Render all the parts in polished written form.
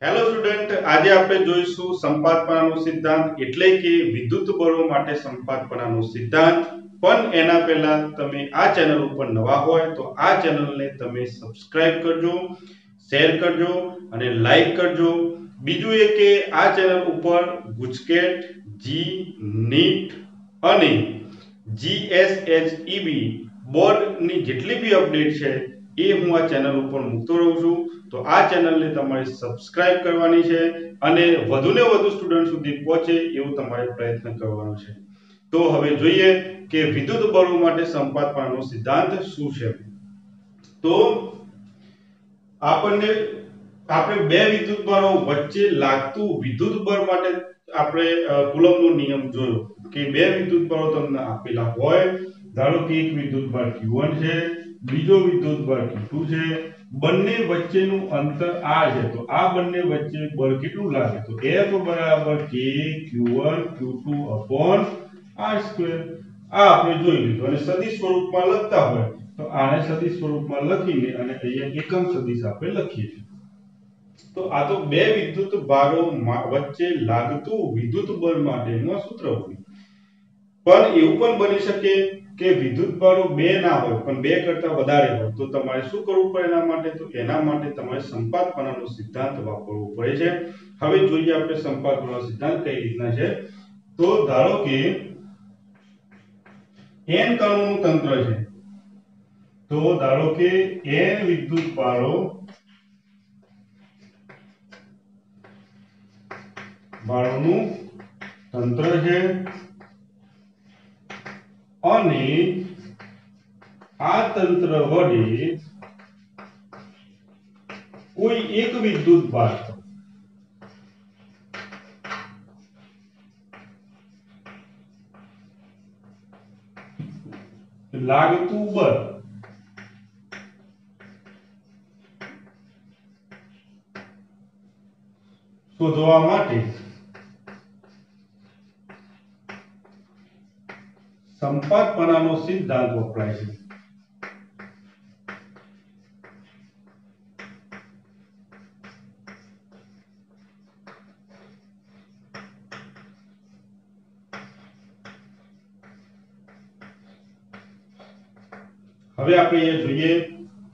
Hello student, આજે આપણે જોઈશું સંપાતપણાનો સિદ્ધાંત એટલે કે વિદ્યુત બળો માટે સંપાતપણાનો સિદ્ધાંત। પણ એના પહેલા તમે આ ચેનલ ઉપર નવા હોય તો આ ચેનલને તમે સબસ્ક્રાઇબ કરજો, શેર કરજો અને લાઈક કરજો। બીજું એ કે આ ચેનલ ઉપર ગુજકેટ, જી, નીટ અને જીએસએચઈબી બોર્ડની જેટલી બી અપડેટ છે એ હું આ ચેનલ ઉપર મૂકતો રહું છું। તો આ ચેનલને તમારે સબસ્ક્રાઇબ કરવાની છે અને વધુને વધુ સ્ટુડન્ટ સુધી પહોંચે એવું તમારે પ્રયત્ન કરવાનો છે। તો હવે જોઈએ કે વિદ્યુત બળો માટે સંપાતપણાનો સિદ્ધાંત શું છે। તો આપણે બે વિદ્યુત બળો વચ્ચે લાગતું વિદ્યુત બળ માટે આપણે કુલમ્બનો નિયમ જોયો કે બે વિદ્યુત બળો તમને આપેલા હોય, ધારો કે એક વિદ્યુત બળ Q1 છે, બીજો વિદ્યુત બળ Q2 છે, બંને વચ્ચેનું અંતર r છે। તો આ બંને વચ્ચે બળ કેટલું લાગે? તો F બરાબર K Q1 Q2 r²। આ આપણે જોઈ લીધું અને સદિશ સ્વરૂપમાં લખતા હોય તો આને સદિશ સ્વરૂપમાં લખીને અને અહીંયા એકમ સદિશ આપણે લખીએ છીએ। તો આ તો બે વિદ્યુત ભારો વચ્ચે લાગતું વિદ્યુત બળ માટેનું સૂત્ર હોય। પણ એવું પણ બની શકે કે વિદ્યુત બળો બે ના હોય પણ બે કરતા વધારે હોય તો તમારે શું કરવું પડે એના માટે? તો એના માટે તમારે સંપાતપણાનો સિદ્ધાંત વાપરવો પડે છે। હવે જોઈએ આપણે સંપાતપણાનો સિદ્ધાંત કઈ રીતના છે। તો ધારો કે n કણોનું તંત્ર છે, તો ધારો કે n વિદ્યુત બાળોનું તંત્ર છે અને આ તંત્ર વડે કોઈ એક વિદ્યુત ભાર લાગતું બળ શોધવા માટે સંપાતપણાનો સિદ્ધાંત વપરાય છે। હવે આપણે એ જોઈએ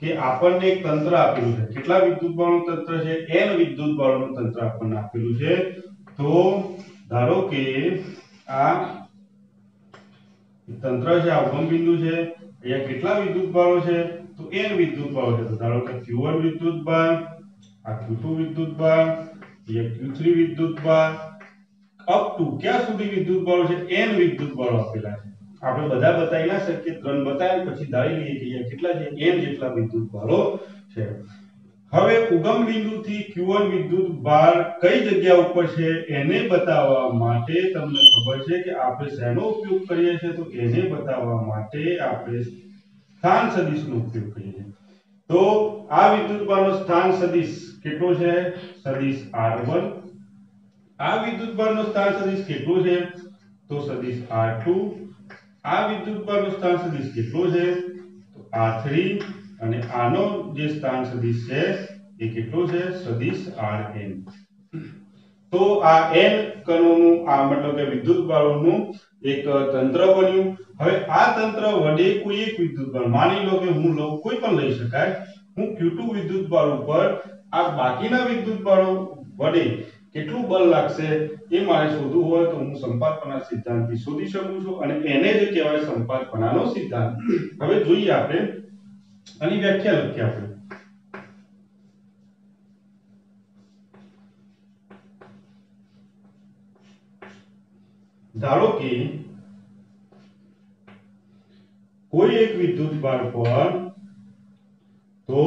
કે આપણને એક તંત્ર આપેલું છે, કેટલા વિદ્યુત બળોનું તંત્ર છે? n વિદ્યુત બળોનું તંત્ર આપણને આપેલું છે। તો ધારો કે આ તંત્ર છે, આ ઉગમ બિંદુ છે, અહીંયા કેટલા વિદ્યુત બળો છે? તો n વિદ્યુત બળો છે। તો ધારો કે Q1 વિદ્યુત બળ, આ Q2 વિદ્યુત બળ, અહીંયા Q3 વિદ્યુત બળ, અપ ટુ ક્યાં સુધી વિદ્યુત બળો છે? n વિદ્યુત બળો આપેલા છે। આપણે બધા બતાવી ના શકીએ, ત્રણ બતાવી પછી ધારી લઈએ કે અહીંયા કેટલા છે? n જેટલા વિદ્યુત બળો છે। હવે ઉગમ બિંદુથી Q1 વિદ્યુત ભાર કઈ જગ્યા ઉપર છે એને બતાવવા માટે તમને ખબર છે કે આપણે શેનો ઉપયોગ કરીએ છીએ? તો એને બતાવવા માટે આપણે સ્થાન સદિશનો ઉપયોગ કરીએ છીએ। તો આ વિદ્યુત ભારનો સ્થાન સદિશ કેટલો છે? સદિશ r1। આ વિદ્યુત ભારનો સ્થાન સદિશ કેટલો છે? તો સદિશ r2। આ વિદ્યુત ભારનો સ્થાન સદિશ કેટલો છે? તો r3 અને આનો જે સ્થાન સદિશ છે એ કેટલો છે? સદિશ rn। તો આ n કણોનું આ મતલબ કે વિદ્યુત બળોનું એક તંત્ર બન્યું। હવે આ તંત્ર વડે કોઈ એક વિદ્યુત બળ, માની લો કે હું લઉં, કોઈ પણ લઈ શકાય, હું Q2 વિદ્યુત બળ ઉપર આ બાકીના વિદ્યુત બળો વડે કેટલું બળ લાગશે એ મારે શોધવું હોય તો હું સંપાતપણા સિદ્ધાંતથી શોધી શકું છું અને એને જ કહેવાય સંપાતપણાનો સિદ્ધાંત। હવે જોઈએ આપણે આની વ્યાખ્યા લખીએ આપણે। ધારો કે કોઈ એક વિદ્યુત ભાર પર તો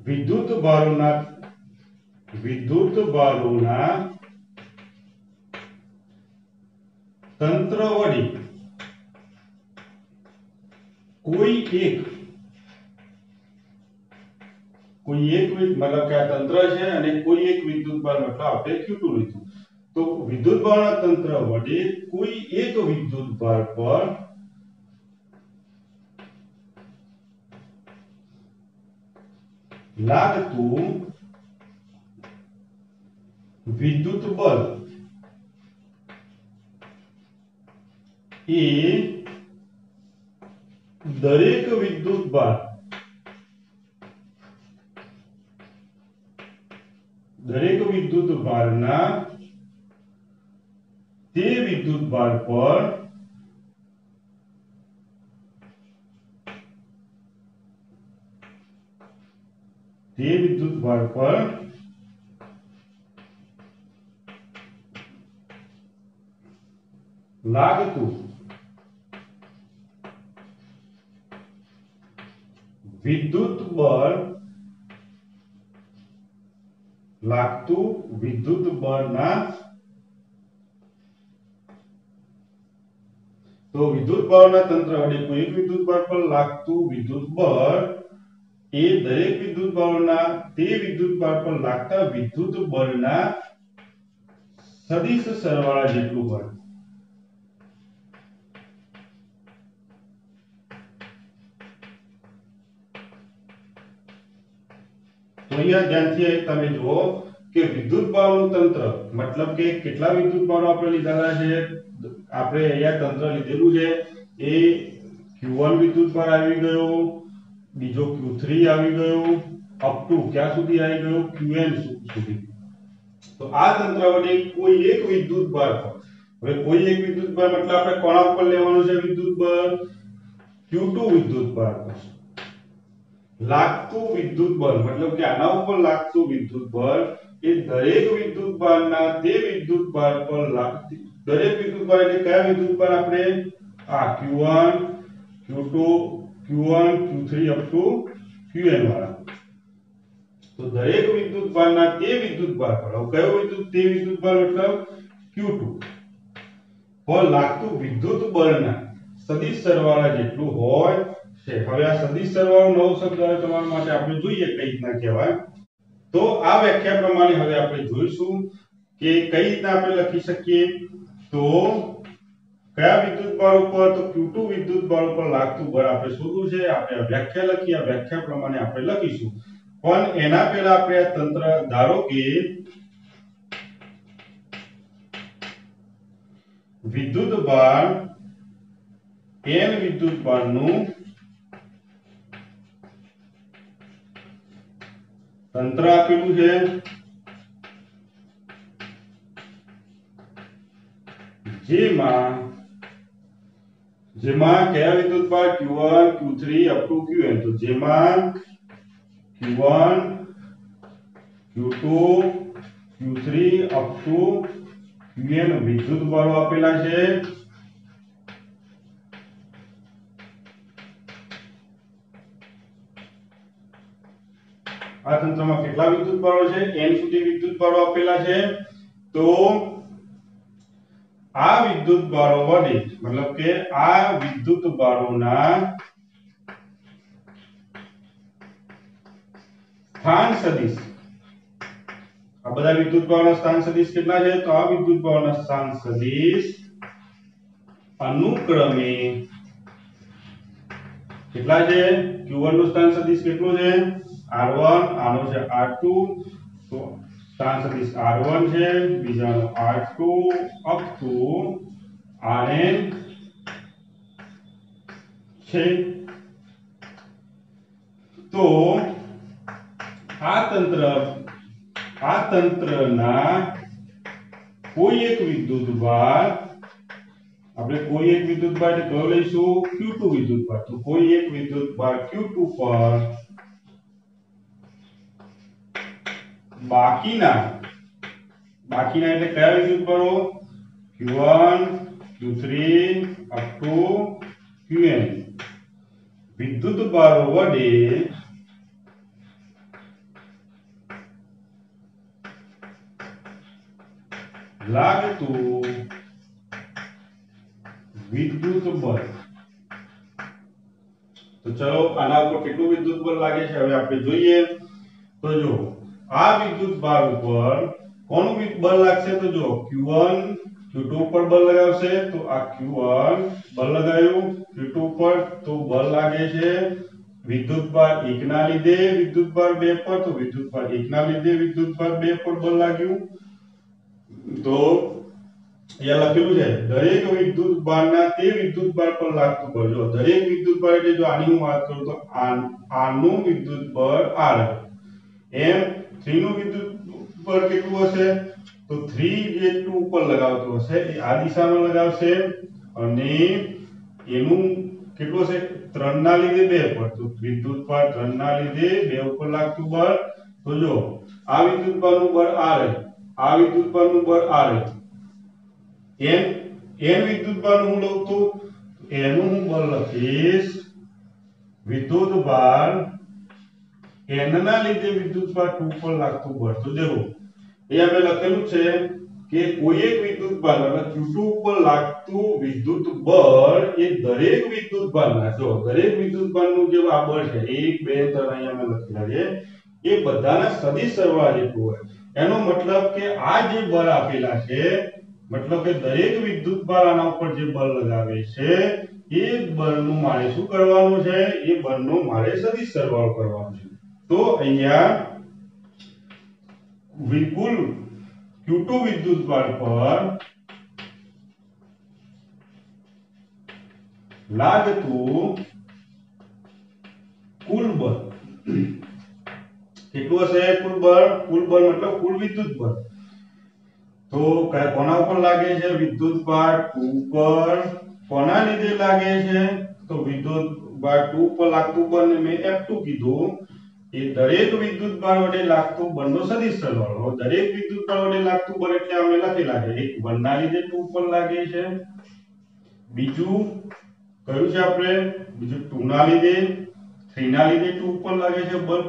વિદ્યુત ભારોના તંત્ર વડે કોઈ એક મતલબ કે આ તંત્ર છે અને કોઈ એક વિદ્યુત ભાર મતલબ આપણે Q2 લીધું, તો વિદ્યુત ભારના તંત્ર વડે કોઈ એક વિદ્યુત ભાર પર લાગતું વિદ્યુત બળ એ દરેક વિદ્યુત ભાર ભારના તે વિદ્યુત ભાર પર લાગતું વિદ્યુત બળના તો વિદ્યુત બળના તંત્ર વડે કોઈ એક વિદ્યુત બળ પર લાગતું વિદ્યુત બળ એ દરેક વિદ્યુત બળના તે વિદ્યુત બળ પર લાગતા વિદ્યુત બળના સદિશ સરવાળા જેટલું હોય. તો અહીંયા ધ્યાનથી તમે જુઓ કે વિદ્યુત બળનું તંત્ર મતલબ કે કેટલા વિદ્યુત બળો આપણે લીધેલા છે. આપણે અહીંયા તંત્ર લીધેલું છે એ Q1 વિદ્યુત બળ આવી ગયો, બીજો Q3 આવી ગયો, અપ ટુ ક્યાં સુધી આવી ગયો Qn સુધી. તો આ તંત્ર વડે કોઈ એક વિદ્યુત બળ પર હવે કોઈ એક વિદ્યુત બળ મતલબ આપણે કોના ઉપર લેવાનું છે વિદ્યુત બળ Q2 વિદ્યુત બળ પર લાગતું વિદ્યુત બળ મતલબ કે આના ઉપર લાગતું વિદ્યુત બળ એ દરેક વિદ્યુત બળના તે વિદ્યુત બળ પર લાગતી દરેક વિદ્યુત બળ એટલે કયા વિદ્યુત બળ આપણે આ Q1 Q2 Q1 Q3 up to Qn વાળા. તો દરેક વિદ્યુત બળના તે વિદ્યુત બળ પર કયો વિદ્યુત તે વિદ્યુત બળ મતલબ Q2 પર લાગતું વિદ્યુત બળના સદિશ સરવાળા જેટલું હોય છે. હવે આ સદિશ સરવાળો નવો શબ્દ આવે તમારા માટે આપણે જોઈએ કઈ રીતના કહેવાય. તો આ વ્યાખ્યા પ્રમાણે હવે આપણે જોઈશું કે કઈ રીતના આપણે લખી શકીએ. તો કયા વિદ્યુત બળ ઉપર તો Q2 વિદ્યુત બળ ઉપર લાગતું બળ આપણે શોધવું છે. આપણે વ્યાખ્યા લખી આ વ્યાખ્યા પ્રમાણે આપણે લખીશું. પણ એના પહેલા આપણે આ તંત્ર ધારો કે વિદ્યુત બળ n વિદ્યુત બળનું તંત્ર આપેલું છે જેમાં કયા વિદ્યુત બળ Q1 Q3 up to Qn. તો જેમાં Q1 Q2 Q3 up to Qn વિદ્યુત બળો આપેલા છે. આ તંત્રમાં કેટલા વિદ્યુત બળો છે n સુધી વિદ્યુત બળો આપેલા છે. તો આ વિદ્યુત બળો વડે મતલબ કે આ વિદ્યુત બળોના સ્થાન સદિશ આ બધા વિદ્યુત બળોના સ્થાન સદિશ કેટલા છે. તો આ વિદ્યુત બળોના સ્થાન સદિશ અનુક્રમે કેટલા છે. Q1 નું સ્થાન સદિશ કેટલું છે R1, આનો છે R2. તો સ્થાન સદિશ R1 છે, બીજાનો R2 અપ ટુ Rn છે. તો આ તંત્રના કોઈ એક વિદ્યુત ભાર આપણે કોઈ એક વિદ્યુત ભાર એટલે કયો લઈશું Q2 વિદ્યુત ભાર. તો કોઈ એક વિદ્યુત ભાર Q2 પર બાકીના એટલે કયા વિદ્યુત બળો Q1 Q3 up to Qn વિદ્યુત બળો વડે લાગતું વિદ્યુત બળ. તો ચલો આના ઉપર કેટલું વિદ્યુત બળ લાગે છે હવે આપણે જોઈએ. તો જો આ વિદ્યુત ભાર ઉપર કોનું બળ લાગશે. તો જો Q1 Q2 ઉપર બળ લગાવશે તો આ Q1 બળ લગાવ્યું Q2 ઉપર તો બળ લાગે છે વિદ્યુત ભાર 1 ના લીધે વિદ્યુત ભાર 2 પર. તો વિદ્યુત ભાર 1 ના લીધે વિદ્યુત ભાર 2 પર બળ લાગ્યું. તો અહીંયા લખેલું છે દરેક વિદ્યુત ભારના તે વિદ્યુત ભાર પર લાગતું બળ. જો દરેક વિદ્યુત ભાર એટલે જો આની હું વાત કરું તો આનું વિદ્યુત બળ R એમ 3 નું વિદ્યુત બળ કેટલું હશે તો 3 ઉપર લગાવતો હશે એ આ દિશામાં લગાવશે અને એનું કેટલું હશે 3 ના લીધે 2 પર તો વિદ્યુત ભાર 3 ના લીધે 2 ઉપર લાગતું બળ. તો જો આ વિદ્યુત ભારનું બળ R આ વિદ્યુત ભારનું બળ R n વિદ્યુત ભારનું હું લઉં તો એનું હું બળ લખીશ વિદ્યુત ભાર n ના લીધે વિદ્યુત ભાર 2 પર લાગતું બળ. તો દેખો અહીંયા મેં લખેલું છે કે કોઈ એક વિદ્યુત ભાર એટલે Q2 ઉપર લાગતું વિદ્યુત બળ એ દરેક વિદ્યુત ભારના જો દરેક વિદ્યુત ભારનું જે આ બળ છે 1 2 3 અહીંયા મેં લખેલા છે એ બધાના સદિશ સરવાળા જેટલું હોય. એનો મતલબ કે આ જે બળ આપેલા છે मतलब કે દરેક વિદ્યુત ભાર આના ઉપર જે બળ લગાવે છે એ બળનું મારે શું કરવાનું છે એ બળનો મારે સદિશ સરવાળો કરવાનો છે. તો અહીંયા કુલ Q2 વિદ્યુત ભાર પર લાગતું કુલ બળ કેટલું હશે કુલ બળ मतलब કુલ વિદ્યુત બળ. तो कोना पर लागे छे विद्युत भार 2 पर कोना लीधे लागे छे तो विद्युत भार 2 पर लागतुं बळ ने मैं F2 कीधुं એ દરેક વિદ્યુત ભાર વડે લાગતું બળનો સદિશ સરવાળો. દરેક વિદ્યુત ભાર વડે લાગતું બળ એટલે અમે લખેલા છે એક 1 ના લીધે 2 પર લાગે છે બીજું કયું છે આપણે બીજું 2 ના લીધે 3 ના લીધે 2 પર લાગે છે બળ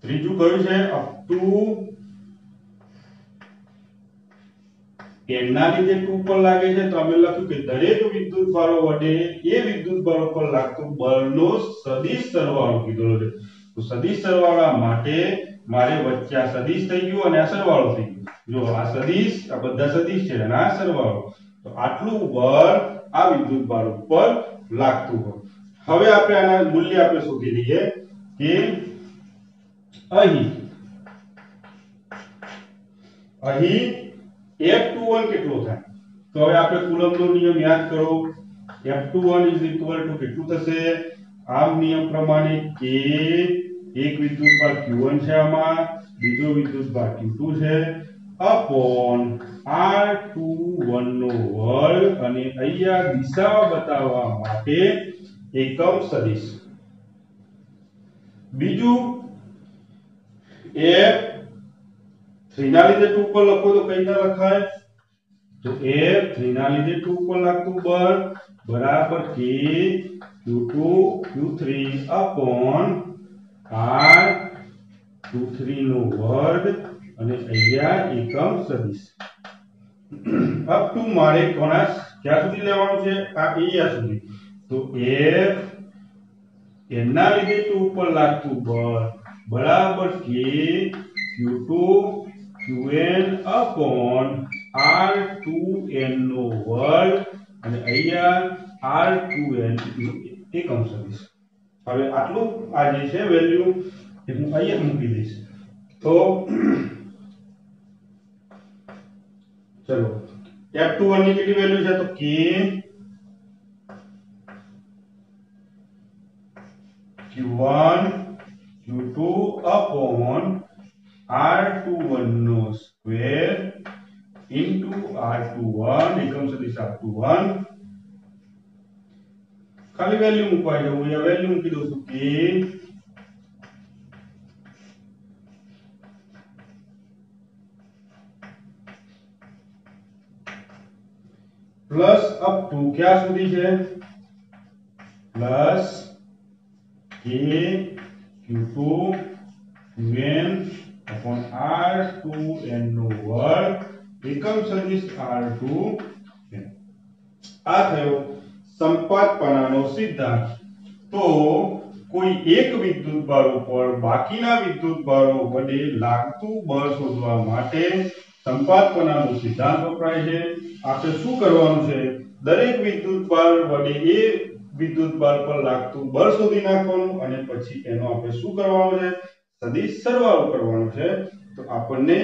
ત્રીજું કયું છે અપ ટુ n ના લીધે 2 પર લાગે છે તો અમે લખ્યું કે દરેક વિદ્યુત ભારો વડે એ વિદ્યુત ભારો પર લાગતું બળનો સદિશ સરવાળો કીધેલો છે. તો સદિશ સરવાળા માટે મારે વચ્ચે આ સદિશ થઈ ગયું અને આ સરવાળો થઈ ગયો. જો આ સદિશ આ બધા સદિશ છે અને આ સરવાળો તો આટલું બળ આ વિદ્યુત ભાર ઉપર લાગતું હોય. હવે આપણે આના મૂલ્ય આપણે શોધી લઈએ કે અહીં F21 કેટલો થાય તો હવે આપણે કુલમ્બનો નિયમ યાદ કરો F21 કેટલું થશે આમ નિયમ પ્રમાણે કે એક વિદ્યુત ભાર Q1 છે આમાં બીજો વિદ્યુત ભાર Q2 છે અપોન R21 નો વર્ગ અને અહીંયા દિશા બતાવવા માટે એકમ સદિશ. બીજું F3 ના લીધે 2 પર લખો તો કઈ ના લખાય તો F3 ના લીધે 2 પર લાગતું બળ બરાબર K Q2 Q3 upon R23 નો વર્ગ અને અહીંયા એકમ સદિશ. અપ ટુ મારે કોના ક્યાં સુધી લેવાનું છે આ અહીંયા સુધી તો F n ના લીધે 2 પર લાગતું બળ બરાબર K Q2 Qn upon R2n નો વર્ગ અને અહીંયા R2n એકમ સદિશ. હવે આટલું આ જે છે વેલ્યુ એ હું અહીંયા મૂકી દઈશ. તો ચલો F21 ની કેટલી વેલ્યુ છે તો K Q1 Q2 upon R21 નો સ્ક્વેર into R21 એકમ સદિશ R21 ખાલી વેલ્યુ મૂકવા જવું અહીંયા વેલ્યુ મૂકી દઉં છું કે પ્લસ અપ ટુ ક્યાં સુધી છે plus K Q2 Qn upon R2n નો વર્ગ એકમ સદિશ R2 આ થયો સંપાતપણાનો સિદ્ધાંત. તો કોઈ એક વિદ્યુત ભાર ઉપર બાકીના વિદ્યુત ભારો વડે લાગતું બળ શોધવા માટે સંપાતપણાનો સિદ્ધાંત વપરાય છે. આપણે શું કરવાનું છે દરેક વિદ્યુત ભાર વડે એ વિદ્યુત ભાર પર લાગતું બળ શોધી નાખવાનું અને પછી એનો આપણે શું કરવાનું છે સદિશ સરવાળો કરવાનો છે. તો આપણને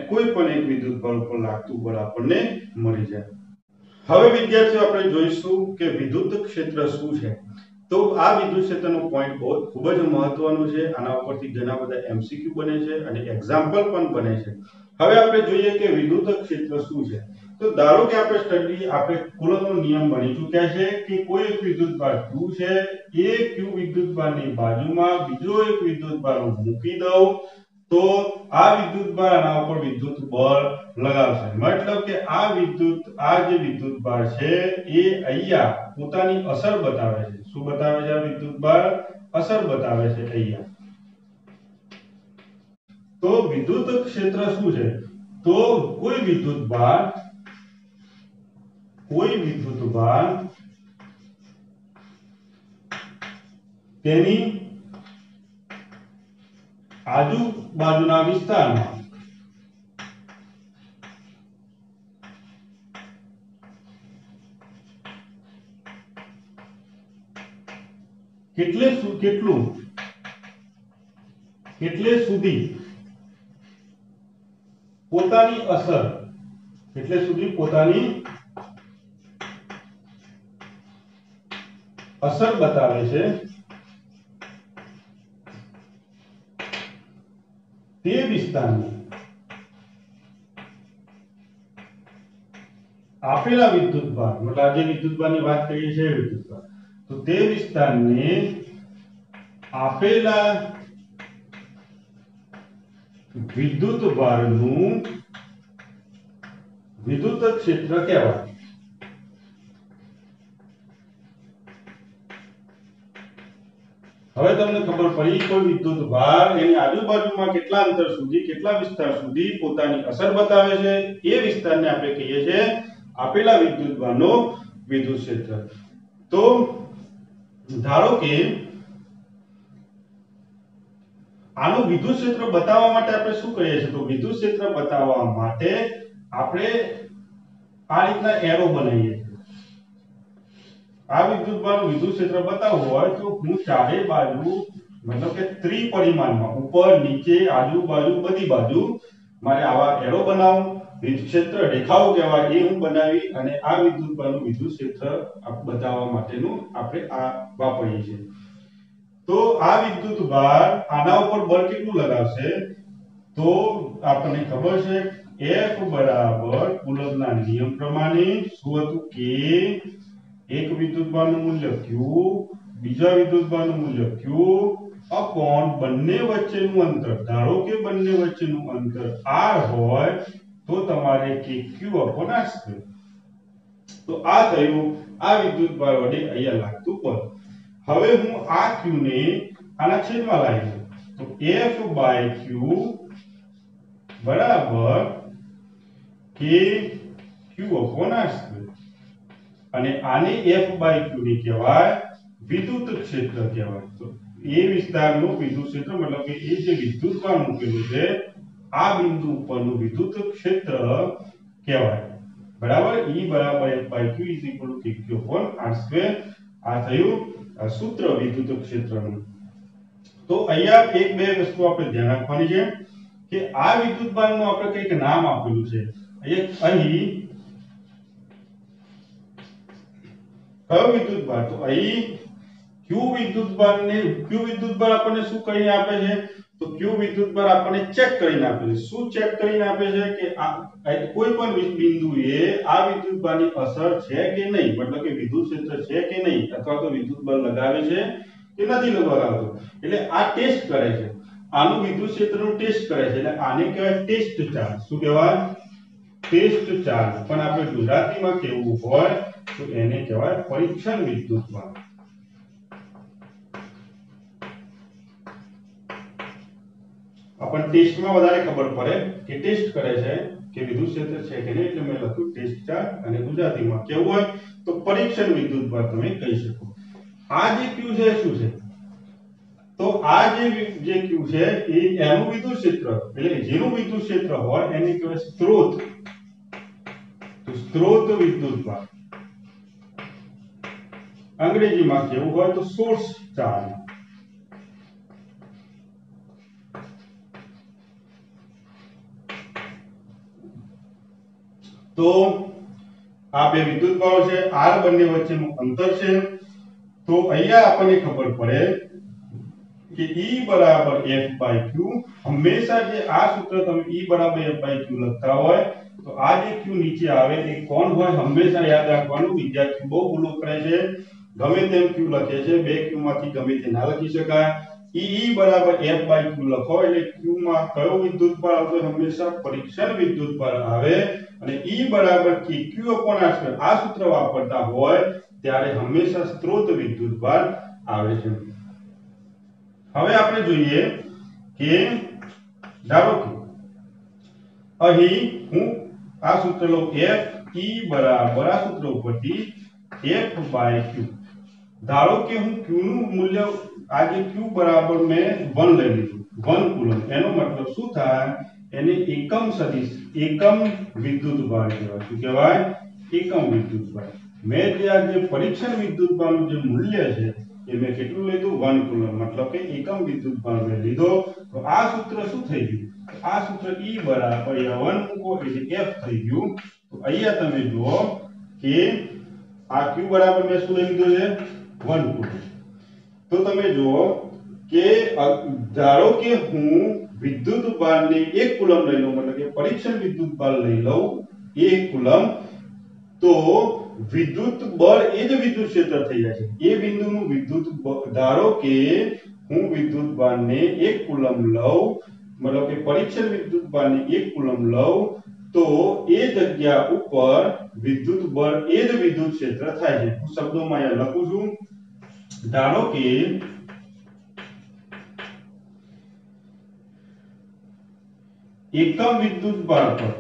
કોઈ પણ એક વિદ્યુત ભાર ઉપર લાગતું બળ આપણને મળી જાય. હવે વિદ્યાર્થીઓ આપણે જોઈશું કે વિદ્યુત ક્ષેત્ર શું છે. તો આ વિદ્યુત ક્ષેત્રનો પોઈન્ટ ખૂબ જ મહત્વનો છે. આના ઉપરથી ઘણા બધા એમસીક્યુ બને છે અને એક્ઝામ્પલ પણ બને છે. હવે આપણે જોઈએ કે વિદ્યુત ક્ષેત્ર શું છે. તો ધારો કે આપણે કુલમ્બનો નિયમ ભણી ચૂક્યા છે કે કોઈ એક વિદ્યુત ભાર Q છે, એ Q વિદ્યુત ભારની બાજુમાં બીજો એક વિદ્યુત ભાર મૂકી દઉં તો આ વિદ્યુત ભાર આના ઉપર વિદ્યુત બળ લગાવશે. મતલબ કે આ જે વિદ્યુત ભાર છે એ અહીંયા પોતાની અસર બતાવે છે. શું બતાવે છે? આ વિદ્યુત ભાર અસર બતાવે છે અહીંયા. તો વિદ્યુત ક્ષેત્ર શું છે? તો કોઈ વિદ્યુત ભાર તેની આજુબાજુના વિસ્તારમાં કેટલે સુધી પોતાની અસર બતાવે છે તે વિસ્તારની આપેલા વિદ્યુતભાર, મતલબ આ જે વિદ્યુતભારની વાત કરીએ છીએ વિદ્યુતભાર, તો તે વિસ્તારને આપેલા વિદ્યુતભારનું વિદ્યુત ક્ષેત્ર કહેવાય. હવે તમને ખબર પડી કોઈ વિદ્યુતભાર એની આજુબાજુમાં કેટલા અંતર સુધી, કેટલા વિસ્તાર સુધી પોતાની અસર બતાવે છે, એ વિસ્તારને આપણે કહીએ છીએ આપેલા વિદ્યુતભારનો વિદ્યુત ક્ષેત્ર. તો ધારો કે આનું વિદ્યુત ક્ષેત્ર બતાવવા માટે આપણે શું કરીએ છીએ? તો વિદ્યુત ક્ષેત્ર બતાવવા માટે આપણે આ રીતના એરો બનાવીએ છીએ. આ વિદ્યુતભારનું વિદ્યુત ક્ષેત્ર બતાવવું હોય તો હું ચારે બાજુ, મતલબ કે ત્રિપરિમાણમાં ઉપર, નીચે, આજુબાજુ, બધી બાજુ મારે આવા એરો બનાવું. વિદ્યુત ક્ષેત્ર રેખાઓ કહેવાય, એ હું બનાવી અને આ વિદ્યુતભારનું વિદ્યુત ક્ષેત્ર બતાવવા માટેનું આપણે આ વાપરીએ છીએ. તો આ વિદ્યુતભાર આના ઉપર બળ કેટલું લગાવશે? તો આપણને ખબર છે F બરાબર કુલમ્બના નિયમ પ્રમાણે શું હતું કે એક વિદ્યુતભારનું મૂલ્ય Q, બીજા વિદ્યુતભારનું મૂલ્ય Q અપોન બંને વચ્ચેનું અંતર. ધારો કે બંને વચ્ચેનું અંતર R હોય તો તમારે કે Q અપોન R સ્ક્વેર. તો આ થયું આ વિદ્યુતભાર વડે અહીંયા લાગતું બળ. હવે હું આ Q ને આના છેદમાં લાવી દઉં તો F બાય Q બરાબર K Q upon R square. અને આને F બાય Q ની કહેવાય વિદ્યુત ક્ષેત્ર કહેવાય. તો એ વિસ્તારનું વિદ્યુત ક્ષેત્ર, મતલબ કે એ જે વિદ્યુતભાર મૂકેલું છે આ બિંદુ ઉપરનું વિદ્યુત ક્ષેત્ર કહેવાય. બરાબર. E બરાબર F by Q is equal to K Q upon R square. આ થયું સૂત્ર વિદ્યુત ક્ષેત્રનું. તો અહીંયા એક બે વસ્તુ આપણે ધ્યાન રાખવાની છે કે આ વિદ્યુતભારનું આપણે કંઈક નામ આપેલું છે. અહીં કયો વિદ્યુતભાર? તો અહીં Q વિદ્યુતભાર આપણને શું કરીને આપે છે? તો Q વિદ્યુતભાર આપણને ચેક કરીને આપે છે. શું ચેક કરીને આપે છે? કે કોઈ પણ બિંદુએ આ વિદ્યુતભારની અસર છે કે નહીં, મતલબ કે વિદ્યુત ક્ષેત્ર છે કે નહીં, અથવા તો વિદ્યુતભાર લગાવે છે કે નથી લગાવતો. એટલે આ ટેસ્ટ કરે છે. આનું વિદ્યુત ક્ષેત્રનું ટેસ્ટ કરે છે. એટલે આને કહેવાય ટેસ્ટ ચાર્જ. શું કહેવાય? Test charge. પણ આપણે ગુજરાતીમાં કહેવું હોય તો એને કહેવાય પરીક્ષણ વિદ્યુતભાર. આપણને ટેસ્ટમાં વધારે ખબર પડે કે ટેસ્ટ કરે છે કે વિદ્યુત ક્ષેત્ર છે કે નહીં, એટલે મેં લખ્યું ટેસ્ટ ચાર્જ. અને ગુજરાતીમાં કેવું હોય તો પરીક્ષણ વિદ્યુતભાર તમે કહી શકો. આ જે Q છે શું છે? તો આ જે Q છે એ એનું વિદ્યુત ક્ષેત્ર, એટલે જેનું વિદ્યુત ક્ષેત્ર હોય એને કહેવાય સ્ત્રોત. તો સ્ત્રોત વિદ્યુતભાર. અંગ્રેજીમાં કેવું હોય તો સોર્સ ચાર્જ. તો આ બે વિદ્યુત ભારો છે, r બંને વચ્ચેનું અંતર છે। તો અહીંયા આપણને ખબર પડે કે E બરાબર F/q। હંમેશા જે આ સૂત્ર તમે E બરાબર F/q લખતા હોય તો આ જે q નીચે આવે એ કોણ હોય હંમેશા યાદ રાખવાનું। વિદ્યાર્થી બહુ ભૂલો કરે છે, ગમે તેમ q લખે છે, બે q માંથી ગમે તે ના લખી શકાય। E બરાબર F/q લખો એટલે q માં કયો વિદ્યુતભાર આવશે હંમેશા પરીક્ષણ વિદ્યુતભાર આવે અને E બરાબર q/r² આ સૂત્ર વાપરતા હોય ત્યારે હંમેશા સ્ત્રોત વિદ્યુતભાર આવે છે। હવે આપણે જોઈએ કે ધારો કે અહીં હું આ સૂત્ર લઉં F E બરાબર આ સૂત્ર ઉપરથી F/q। ધારો કે હું q નું મૂલ્ય આજે q બરાબર મેં 1 લઈ લીધું 1 કુલમ એનો મતલબ શું થાય એને એકમ સદિશ એકમ વિદ્યુતભાર કહેવાય। શું કહેવાય એકમ વિદ્યુતભાર। મેં જે પરીક્ષણ વિદ્યુતભારનું જે મૂલ્ય છે એ મેં કેટલું લીધું 1 કુલમ मतलब કે એકમ વિદ્યુતભાર મેં લીધો। તો આ સૂત્ર શું થઈ ગયું આ સૂત્ર E બરાબર 1 મૂકો એટલે F થઈ ગયું। તો અહીંયા તમે જુઓ કે આ q બરાબર મેં શું લઈ લીધું છે 1 કુલમ। તો તમે જુઓ કે ધારો કે હું વિદ્યુતભારને 1 કુલમ લઈ લઉં मतलब કે પરીક્ષણ વિદ્યુતભાર લઈ લઉં 1 કુલમ તો વિદ્યુત બળ એ જ વિદ્યુત ક્ષેત્ર થઈ જાય છે। એ બિંદુનું વિદ્યુત ધારો કે હું વિદ્યુતભારને 1 કુલમ લઉં मतलब કે પરીક્ષણ વિદ્યુતભારને 1 કુલમ લઉં તો એ જગ્યા ઉપર વિદ્યુત બળ એ જ વિદ્યુત ક્ષેત્ર થાય છે। હું શબ્દોમાં અહીંયા લખું છું ધારો કે એકમ વિદ્યુતભાર પર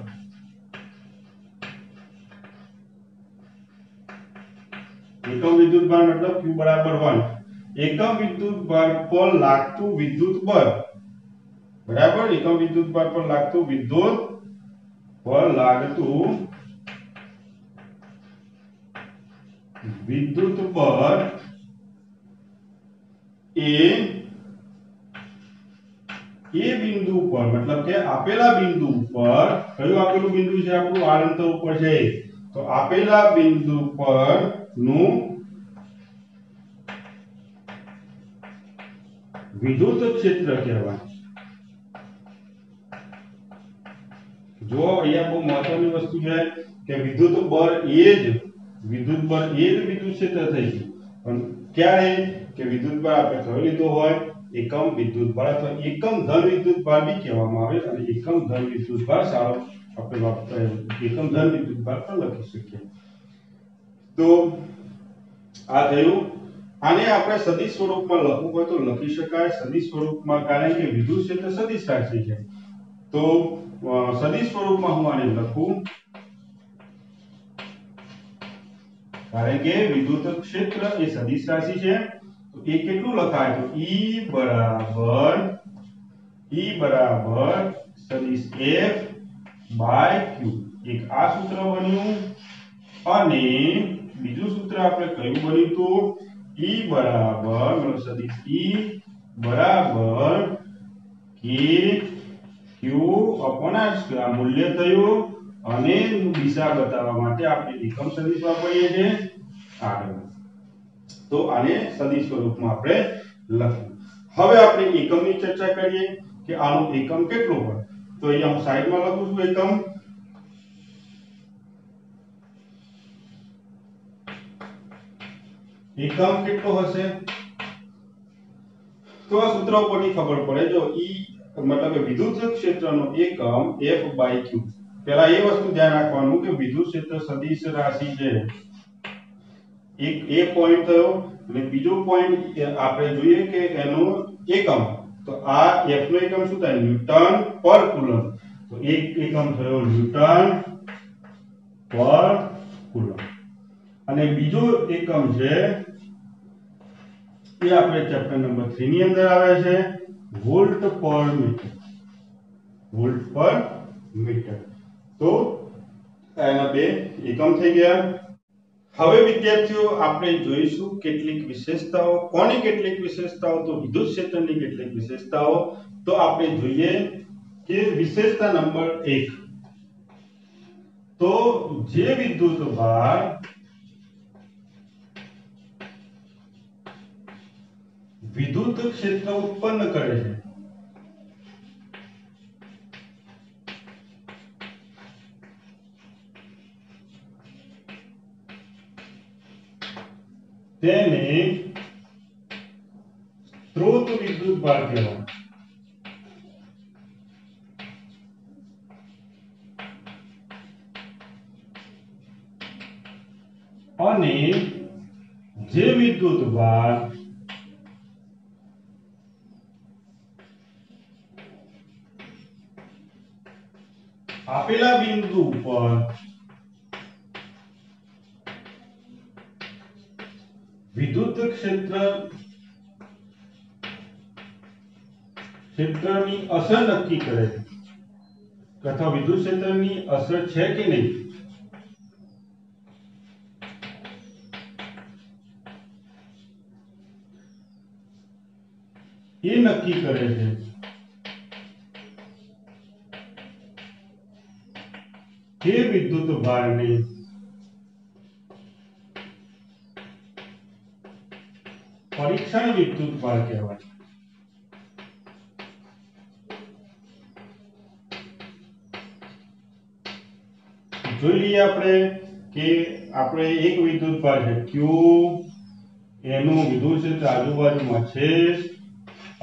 एकम विद्युतभार मतलब q बराबर 1 एकम विद्युतभार पर लागतु विद्युत बल बराबर एकम विद्युतभार पर लागतु विद्युत बल लागतु विद्युत बल ए बिंदु पर मतलब के आपेला बिंदु पर कયું આપેલું બિંદુ છે આપણું r અંતર ઉપર છે તો આપેલા બિંદુ પર નું विद्युत क्षेत्र કહેવાય। જો અહીંયા બહુ મહત્વની વસ્તુ છે કે વિદ્યુત બળ એ જ વિદ્યુત ક્ષેત્ર થઈ ગયું પણ ક્યારે કે વિદ્યુતભાર આપણે કયો લીધો હોય એકમ વિદ્યુતભાર અથવા એકમ ધન વિદ્યુતભાર બી કહેવામાં આવે અને એકમ ધન વિદ્યુતભાર સારો આપણે એકમ ધન વિદ્યુતભાર પણ લખી શકીએ। તો આ થયું આને આપણે સદિશ સ્વરૂપમાં લખવું હોય તો લખી શકાય સદિશ સ્વરૂપમાં કારણ કે વિદ્યુત ક્ષેત્ર સદિશ રાશિ છે। તો સદિશ સ્વરૂપમાં હું આને લખું કારણ કે વિદ્યુત ક્ષેત્ર એ સદિશ રાશિ છે તો એ કેટલું લખાય તો E બરાબર સદિશ F/q એક આ સૂત્ર બન્યું અને બીજું સૂત્ર આપણે કયું બન્યું તો E બરાબર मतलब સદિશ E બરાબર kq/r² આ મૂલ્ય થયું અને દિશા બતાવવા માટે આપણે એકમ સદિશ વાપરીએ છીએ આગળ। તો આને સદિશ સ્વરૂપમાં આપણે લખ્યું। હવે આપણે એકમની ચર્ચા કરીએ કે આનો એકમ કેટલો હોય તો અહીંયા હું સાઈડમાં લખું છું એકમ એકમ કેટલો હશે તો આ સૂત્ર ઉપરથી ખબર પડે જો E मतलब કે વિદ્યુત ક્ષેત્રનો એકમ F/q પહેલા એ વસ્તુ ધ્યાન રાખવાનું કે વિદ્યુત ક્ષેત્ર સદિશ રાશિ છે એક એ પોઈન્ટ થયો અને બીજો પોઈન્ટ આપણે જોઈએ કે એનો એકમ તો આ F નો એકમ શું થાય ન્યૂટન પર કુલમ તો એક એકમ થયો ન્યૂટન પર કુલમ અને બીજો એકમ છે એ આપણે ચેપ્ટર નંબર 3 ની અંદર આવે છે વોલ્ટ પર મીટર। તો આના બે એકમ થઈ ગયા। હવે વિદ્યાર્થીઓ આપણે જોઈશું કેટલીક વિશેષતાઓ કોની કેટલીક વિશેષતાઓ તો વિદ્યુત ક્ષેત્રની કેટલીક વિશેષતાઓ। તો આપણે જોઈએ કે વિશેષતા નંબર 1 તો તો જે વિદ્યુત ભાર વિદ્યુત ક્ષેત્ર ઉત્પન્ન કરે છે તેને સ્ત્રોત વિદ્યુત ભાર કહેવાય. અને જે વિદ્યુત ભાર આપેલા બિંદુ પર વિદ્યુત ક્ષેત્રની અસર નક્કી કરે છે અથવા વિદ્યુત ક્ષેત્રની અસર છે કે નહીં એ નક્કી કરે છે. તે વિદ્યુત ભારને પરીક્ષણ વિદ્યુત ભાર કહેવાય. જોઈ લઈએ આપણે કે આપણે એક વિદ્યુત ભાર છે Q, એનું વિદ્યુત ક્ષેત્ર આજુબાજુમાં છે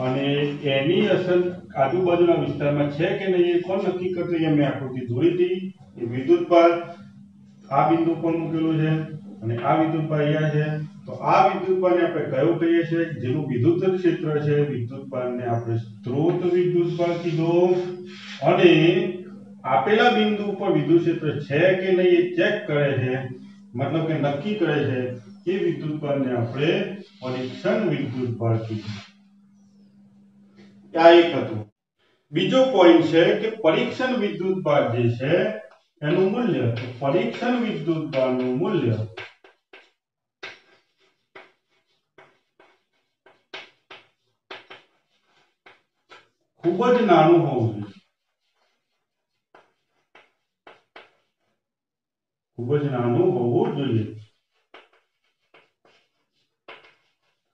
અને એની અસર આજુબાજુના વિસ્તારમાં છે કે નહીં એ કોણ નક્કી કરતું? એ મેં આકૃતિ દોરી હતી. એ વિદ્યુત ભાર આ બિંદુ પર મૂકેલું છે અને આ વિદ્યુત ભાર અહીંયા છે. તો આ વિદ્યુત ભારને આપણે કયો કહીએ છીએ? જેનું વિદ્યુત ક્ષેત્ર છે વિદ્યુત ભારને આપણે સ્ત્રોત વિદ્યુત ભાર કીધો. અને આપેલા બિંદુ ઉપર વિદ્યુત ક્ષેત્ર છે કે નહીં એ ચેક કરે છે, મતલબ કે નક્કી કરે છે, એ વિદ્યુત ભારને આપણે પરીક્ષણ વિદ્યુત ભાર કીધું. આ એક હતું. બીજો પોઈન્ટ છે કે પરીક્ષણ વિદ્યુત ભાર જે છે એનું મૂલ્ય. તો પરીક્ષણ વિદ્યુત ભારનું મૂલ્ય ખૂબ જ નાનું હોવું જોઈએ. ખૂબ જ નાનું હોવું જોઈએ.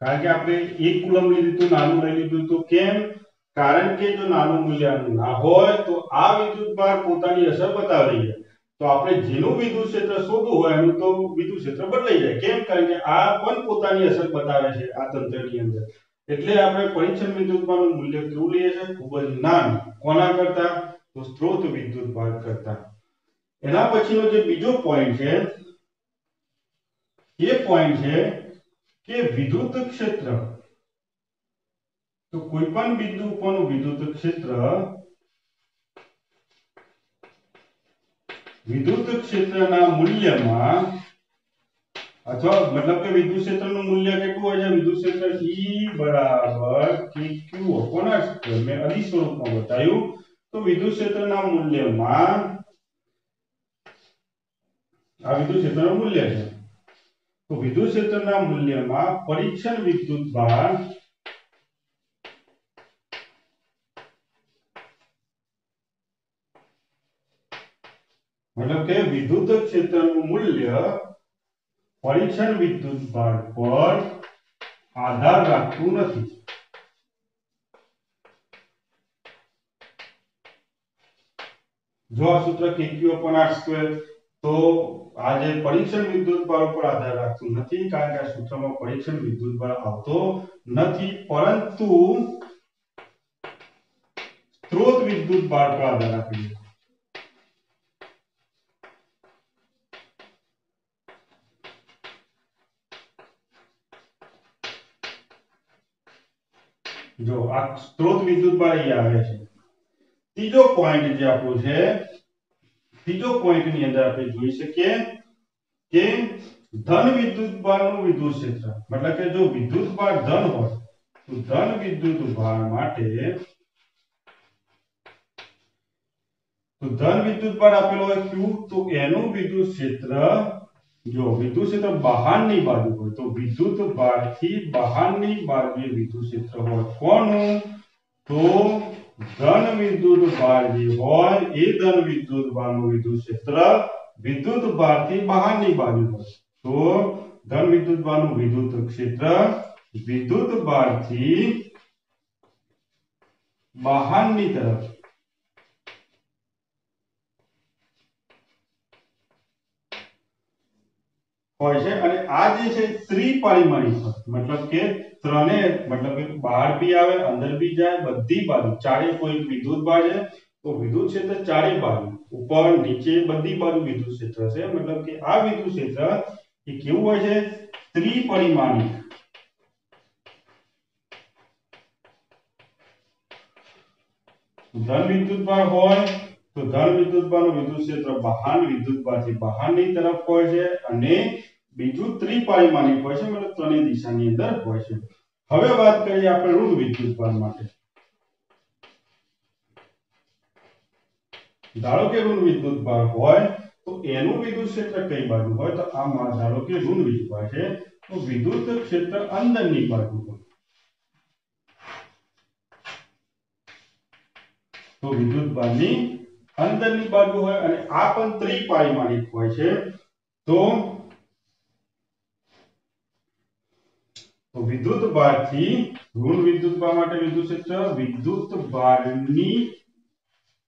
કારણ કે આપણે 1 કુલમ લીધું તો નાનું લઈ લીધું તો કેમ? કારણ કે જો નાનું મૂલ્ય ના હોય તો આ વિદ્યુત ભાર પોતાની અસર બતાવી રહી છે. તો આપણે જેનું વિદ્યુત ક્ષેત્ર શોધવું હોય એનું તો વિદ્યુત ક્ષેત્ર બદલાઈ જાય. કેમ? કારણ કે આ પણ પોતાની અસર બતાવે છે આ તંત્રની અંદર. એટલે આપણે પરીક્ષણ વિદ્યુત ભારનું મૂલ્ય કેવું લઈએ છીએ? ખૂબ જ નાનું. કોના કરતા? તો સ્ત્રોત વિદ્યુત ભાર કરતા. એના પછીનો જે બીજો પોઈન્ટ છે એ પોઈન્ટ છે કે વિદ્યુત ક્ષેત્ર. તો કોઈ પણ બિંદુ ઉપરનું વિદ્યુત ક્ષેત્ર વિદ્યુત ક્ષેત્રના મૂલ્યમાં અથવા મતલબ કે વિદ્યુત ક્ષેત્રનું મૂલ્ય કેટલું હોય છે? વિદ્યુત ક્ષેત્ર E = kq/r². મેં અદિશ સ્વરૂપમાં બતાવ્યું. તો વિદ્યુત ક્ષેત્રના મૂલ્યમાં આ વિદ્યુત ક્ષેત્રનું મૂલ્ય છે. તો વિદ્યુત ક્ષેત્રના મૂલ્યમાં પરીક્ષણ વિદ્યુત ભાર मतलब के विद्युत क्षेत्रનું મૂલ્ય પરીક્ષણ વિદ્યુત ભાર પર આધાર રાખતું નથી. જો આ સૂત્ર kq/r², તો આ જે પરીક્ષણ વિદ્યુત ભાર પર આધાર રાખતું નથી, કારણ કે આ સૂત્રમાં પરીક્ષણ વિદ્યુત ભાર આવતો નથી, પરંતુ સ્ત્રોત વિદ્યુત ભાર પર આધાર રાખે છે. जो आ स्त्रोत विद्युत भार અહીં આવે છે. ત્રીજો પોઈન્ટ જે આપણો છે, ત્રીજો પોઈન્ટ ની અંદર આપણે જોઈ શકીએ કે ધન વિદ્યુત ભારનું વિદ્યુત ક્ષેત્ર, મતલબ કે જો વિદ્યુત ભાર ધન હોય તો ધન વિદ્યુત ભાર માટે તો ધન વિદ્યુત ભાર આપેલો હોય Q, તો એનું વિદ્યુત ક્ષેત્ર, જો વિદ્યુત ક્ષેત્ર બહારની બાજુ હોય તો વિદ્યુત ભારથી બહારની બાજુએ વિદ્યુત ક્ષેત્ર હોય કોનું? તો ધન વિદ્યુત ભાર જે હોય એ ધન વિદ્યુત ભારનું વિદ્યુત ક્ષેત્ર વિદ્યુત ભારથી બહારની બાજુ હોય તો ધન વિદ્યુત ભારનું વિદ્યુત ક્ષેત્ર વિદ્યુત ભારથી બહારની તરફ હોય છે અને આ જે છે ત્રિપરિમાણિક મતલબ કે ત્રણે મતલબ કે બહાર भी આવે અંદર भी જાય બધી બાજુ ચારે કોઈ વિદ્યુત ભાર છે તો વિદ્યુત ક્ષેત્ર ચારે બાજુ ઉપર નીચે બધી બાજુ વિદ્યુત ક્ષેત્ર છે મતલબ કે આ વિદ્યુત ક્ષેત્ર એ કેવું હોય છે ત્રિપરિમાણિક ધન વિદ્યુત ભાર હોય તો ધન વિદ્યુત ભારનું વિદ્યુત ક્ષેત્ર બહારની વિદ્યુત ભારથી બહારની તરફ હોય છે અને બીજું ત્રિપરિમાણિક હોય છે મતલબ ત્રણેય દિશાની અંદર હોય છે હવે વાત કરીએ આપણે ઋણ વિદ્યુત ભાર માટે ધારો કે ઋણ વિદ્યુત ભાર હોય તો એનું વિદ્યુત ક્ષેત્ર કઈ બાજુ હોય તો આમાં ધારો કે ઋણ વિદ્યુત ભાર છે તો વિદ્યુત ક્ષેત્ર અંદરની બાજુ હોય તો વિદ્યુત ભારની અંદરની બાજુ હોય અને આ પણ ત્રિપરિમાણિક હોય છે તો વિદ્યુત ભારથી ઋણ વિદ્યુત ભાર માટે વિદ્યુત ક્ષેત્ર વિદ્યુત ભારની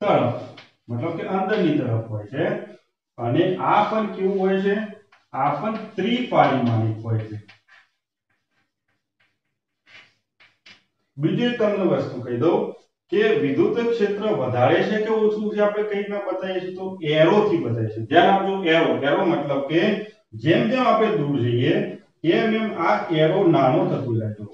તરફ मतलब કે અંદરની તરફ હોય છે અને આ પણ કેવું હોય છે આ પણ ત્રિપરિમાણિક હોય છે બીજી તમને વસ્તુ કહી દઉં કે વિદ્યુત ક્ષેત્ર વધારે છે કે ઓછું છે આપણે કઈ રીતના બતાવીએ છીએ તો એરો થી બતાવીએ છીએ ધ્યાન આપજો એરો મતલબ કે જેમ જેમ આપણે દૂર જઈએ એમ એમ આ એરો નાનો થતો જાય છે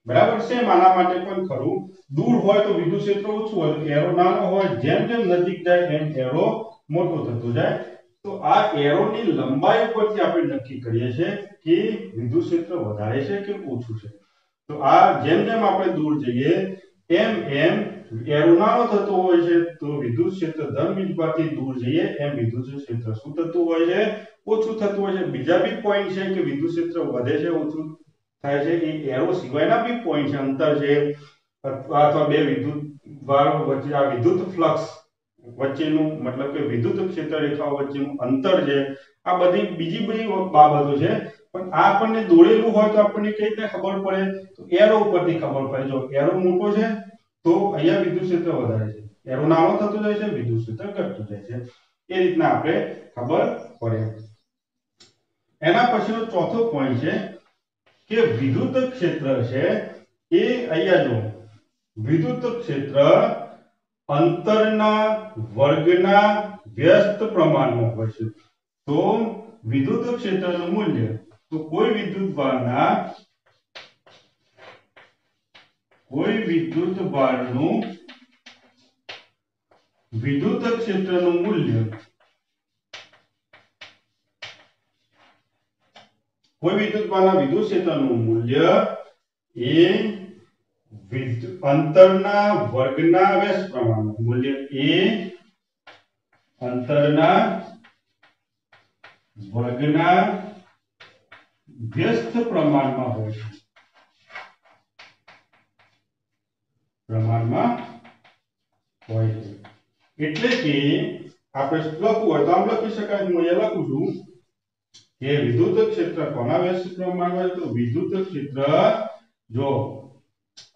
બરાબર છે આના માટે પણ ખરું दूर હોય તો વિદ્યુત ક્ષેત્ર ઓછું હોય તો એરો નાનો હોય જેમ જેમ નજીક જાય એમ એરો મોટો થતો જાય તો આ એરોની લંબાઈ ઉપરથી આપણે નક્કી કરીએ છીએ કે વિદ્યુત ક્ષેત્ર વધારે છે કે ઓછું છે તો આ જેમ જેમ આપણે દૂર જઈએ એમ એમ એરો નાનો થતો હોય છે તો વિદ્યુત ક્ષેત્ર ધન વિદ્યુતભારથી દૂર જઈએ એમ વિદ્યુત ક્ષેત્ર શું થતું હોય છે ઓછું થતું હોય છે બીજા બી પોઈન્ટ છે કે વિદ્યુત ક્ષેત્ર વધે છે ઓછું થાય છે એ એરો સિવાયના બી પોઈન્ટ છે અંતર છે अथवा बे विद्युत भार वच्चे आ विद्युत फ्लक्स वच्चेનું मतलब કે વિદ્યુત ક્ષેત્ર રેખાઓ વચ્ચેનું અંતર છે આ બધી બીજી બધી બાબતો છે પણ આ આપણને દોરેલું હોય તો આપણને કઈ રીતે ખબર પડે તો એરો ઉપરથી ખબર પડે જો એરો મોટો છે તો અહીંયા વિદ્યુત ક્ષેત્ર વધારે છે એરો નાનો થતો જાય છે વિદ્યુત ક્ષેત્ર ઘટતું જાય છે એ રીતના આપણે ખબર પડે એના પછીનો ચોથો પોઈન્ટ છે કે વિદ્યુત ક્ષેત્ર છે એ અહીંયા જો विद्युत क्षेत्र अंतरना वर्गना व्यस्त प्रमाण में होय छे तो विद्युत क्षेत्रનું મૂલ્ય તો કોઈ વિદ્યુત ભારનું વિદ્યુત ક્ષેત્રનું મૂલ્ય કોઈ વિદ્યુત ભારના વિદ્યુત ક્ષેત્રનું મૂલ્ય એ अंतरना वर्गना व्यस्त प्रमाण मूल्य ए अंतरना वर्गना व्यस्त प्रमाण में होय छे એટલે કે આપણે લખવું હોય તો આમ લખી શકાય હું અહીંયા લખું છું કે વિદ્યુત ક્ષેત્ર કોના વ્યસ્ત પ્રમાણમાં હોય તો વિદ્યુત ક્ષેત્ર જો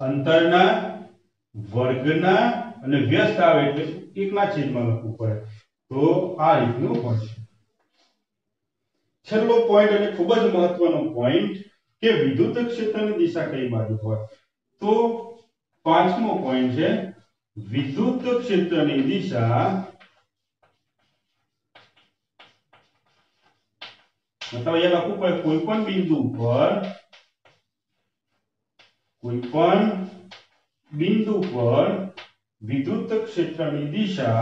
अंतरना वर्गना અને વ્યસ્ત આવે એટલે એકના છેદમાં લખવું પડે તો આ રીતનું હોય છે છેલ્લો પોઈન્ટ અને ખૂબ જ મહત્વનો પોઈન્ટ કે વિદ્યુત ક્ષેત્રની દિશા કઈ બાજુ હોય તો પાંચમો પોઈન્ટ છે વિદ્યુત ક્ષેત્રની દિશા मतलब અહીંયા લખવું પડે કોઈપણ બિંદુ પર कोईपण बिंदु पर विद्युत क्षेत्रनी दिशा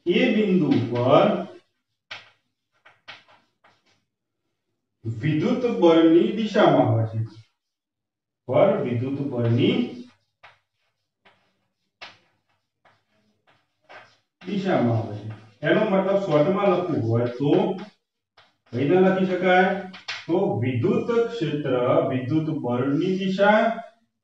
ए बिंदु पर विद्युत बळनी दिशामां होय छे पर विद्युत बळनी दिशामां होय छे एनो मतलब शॉर्टमां लखવું હોય તો कईना लखी शकाय तो विद्युत क्षेत्र विद्युत बळनी दिशा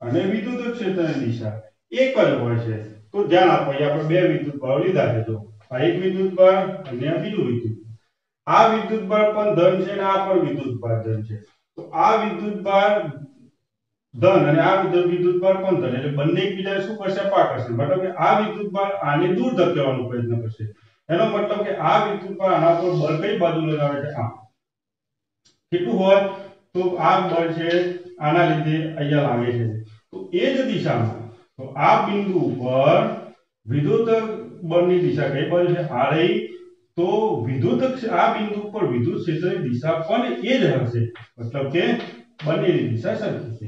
અને વિદ્યુત ક્ષેત્રની દિશા એક જ હોય છે। તો ધ્યાન આપો, અહીંયા આપણે બે વિદ્યુતભારો લીધા છે। જો આ એક વિદ્યુતભાર અને આ બીજું વિદ્યુત, આ વિદ્યુતભાર પણ ધન છે અને આ પણ વિદ્યુતભાર ધન છે। તો આ વિદ્યુતભાર ધન અને આ વિદ્યુતભાર પણ ધન, એટલે બંને એકબીજાને શું કરશે? અપા કરશે। મતલબ કે આ વિદ્યુતભાર આને દૂર ધકેલવાનો પ્રયત્ન કરશે। એનો મતલબ કે આ વિદ્યુતભાર આના પર બળ કઈ બાજુ લગાવે છે? આમ। કેટલું હોય? તો આ બળ છે આના લીધે અહીંયા લાગે છે। તો એ જ દિશામાં, તો આ બિંદુ પર વિદ્યુત બળની દિશા કઈ બાજુ છે? આ રહી। તો આ બિંદુ પર વિદ્યુત ક્ષેત્રની દિશા પણ એ જ હશે। મતલબ કે બંનેની દિશા સરખી છે।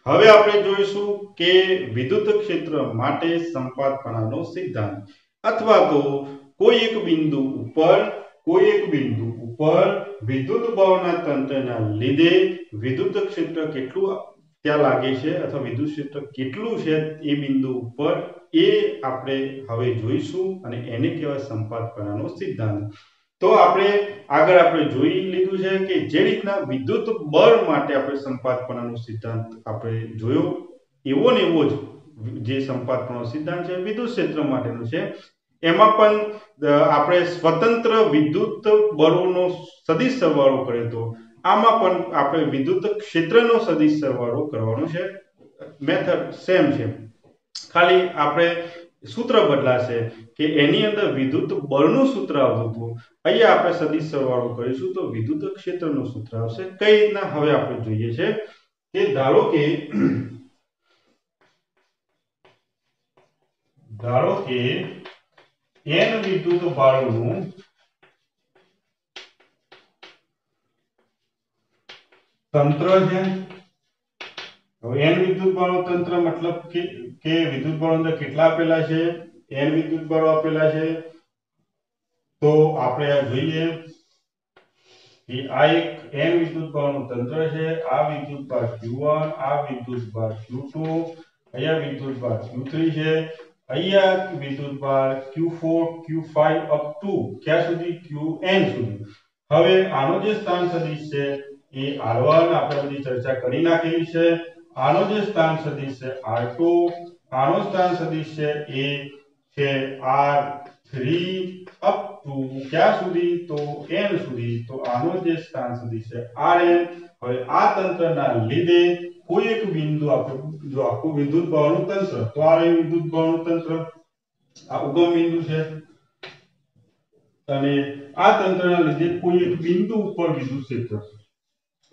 હવે આપણે જોઈશું કે વિદ્યુત ક્ષેત્ર માટે સંપાતપણાનો સિદ્ધાંત, અથવા તો કોઈ એક બિંદુ ઉપર વિદ્યુત બળના તંત્રના લીધે વિદ્યુત ક્ષેત્ર કેટલું ત્યાં લાગે છે અથવા વિદ્યુત ક્ષેત્ર કેટલું છે એ બિંદુ ઉપર, એ આપણે હવે જોઈશું અને એને કહેવાય સંપાતપણાનો સિદ્ધાંત। તો આગળ આપણે જોઈ લીધું છે કે જે રીતના વિદ્યુત બળ માટે આપણે સંપાતપણાનો સિદ્ધાંત આપણે જોયો, એવો ને એવો જ જે સંપાતપણાનો સિદ્ધાંત છે વિદ્યુત ક્ષેત્ર માટેનો છે। એમાં પણ આપણે સ્વતંત્ર વિદ્યુત બળોનો સદિશ સરવાળો કરીએ તો આમાં પણ આપણે વિદ્યુત ક્ષેત્રનો સદિશ સરવાળો કરવાનો છે। મેથડ સેમ છે, ખાલી આપણે સૂત્ર બદલાશે કે એની અંદર વિદ્યુત બળનું સૂત્ર આવતું હતું, અહીંયા આપણે સદિશ સરવાળો કરીશું તો વિદ્યુત ક્ષેત્રનું સૂત્ર આવશે। કઈ રીતના? હવે આપણે જોઈએ છે કે ધારો કે n વિદ્યુત બળનું તંત્ર છે। હવે n વિદ્યુત બળનું તંત્ર મતલબ કે વિદ્યુત બળો અંદર કેટલા આપેલા છે? n વિદ્યુત બળો આપેલા છે। તો આપણે આ જોઈએ કે આ એક n વિદ્યુત બળનું તંત્ર છે। આ વિદ્યુતભાર Q1, આ વિદ્યુતભાર Q2, અહીંયા વિદ્યુતભાર Q3 છે, અહીંયા વિદ્યુતભાર Q4, Q5 અપ ટુ ક્યાં સુધી? Qn સુધી। હવે આનો જે સ્થાન સદિશ છે એ R1 આપણે બધી ચર્ચા કરી નાખેલી છે। આનો જે સ્થાન સદિશ છે R2, આનો સ્થાન સદિશ છે એ છે R3 અપ ટુ ક્યાં સુધી? તો n સુધી। તો આનો જે સ્થાન સદિશ છે Rn। હવે આ તંત્રના લીધે કોઈ એક બિંદુ આપણે જો આખું વિદ્યુત બળનું તંત્ર, તો આ રહ્યું વિદ્યુત બળનું તંત્ર, આ ઉગમ બિંદુ છે, અને આ તંત્રના લીધે કોઈ એક બિંદુ ઉપર વિદ્યુત ક્ષેત્ર,